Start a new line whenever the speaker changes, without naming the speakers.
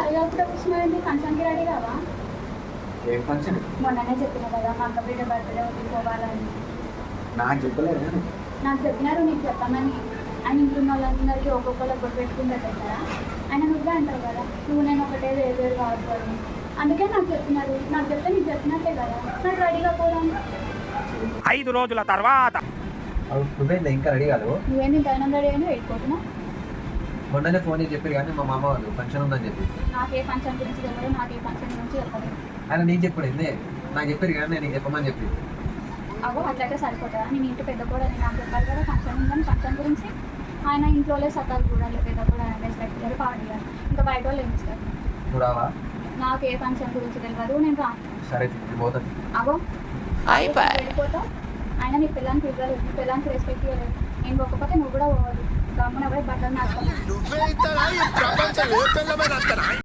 అడిగప్పుడు కూర్చున్నారండి ఫంక్షన్కి రెడీ కావా?
ఏ ఫంక్షన్?
మొన్ననే చెప్పిన కదా మా అక్క బిడ్డ బర్త్డే ఉంది పోవాలని.
నాకు చెప్పలేదు కానీ
నాకు చెప్పినారు నీకు చెప్పమని. ఆయన ఇంట్లో ఉన్న వాళ్ళందరికీ ఒక్కొక్కరు బొట్టు పెట్టుకుంటే కదా. ఆయన నువ్వే అంటావు కదా నువ్వు నేను ఒకటే వేరు వేరు కావాలి. అందుకే నాకు చెప్పినారు. నాకు చెప్తే నీకు చెప్పినట్టే కదా. నాకు రెడీగా పోదాం.
5 రోజుల తర్వాత
నువ్వేందా ఇంకా రెడీ కాదు?
నువ్వేంటి దైనం రెడీ అయినా వెళ్ళిపోతున్నావు.
మొన్ననే ఫోన్ చేసి చెప్పారు కానీ మా మామ వాళ్ళు ఫంక్షన్ ఉందని చెప్పి.
నాకే ఫంక్షన్ గురించి తెలియదు. నాకే ఫంక్షన్ గురించి చెప్పలేదు.
ఆయన నీకు చెప్పాడు ఏందే? నాకు చెప్పారు కానీ నేను చెప్పమని చెప్పి.
అగో అట్లయితే సరిపోతుందా? నేను ఇంటి పెద్ద కూడా నాకు చెప్పాలి కదా ఫంక్షన్ ఉందని. ఫంక్షన్ గురించి ఆయన ఇంట్లోనే సకాలు చూడాలి. పెద్ద కూడా రెస్పెక్ట్ చేయాలి, పాడు చేయాలి. ఇంకా బయట వాళ్ళు ఏమి ఇస్తారు?
నువ్వు రావా?
నాకు ఏ ఫంక్షన్ గురించి తెలియదు. నేను రా.
సరే నేను పోతాను.
అగో వెళ్ళిపోతావు. ఆయన నీ పిల్లలకి ఇవ్వలేదు. నీ పిల్లలకి రెస్పెక్ట్ ఇవ్వలేదు. నేను పోకపోతే నువ్వు కూడా పోవాలి. గమ్మున పోయి బట్టలు నాటుకోవాలి.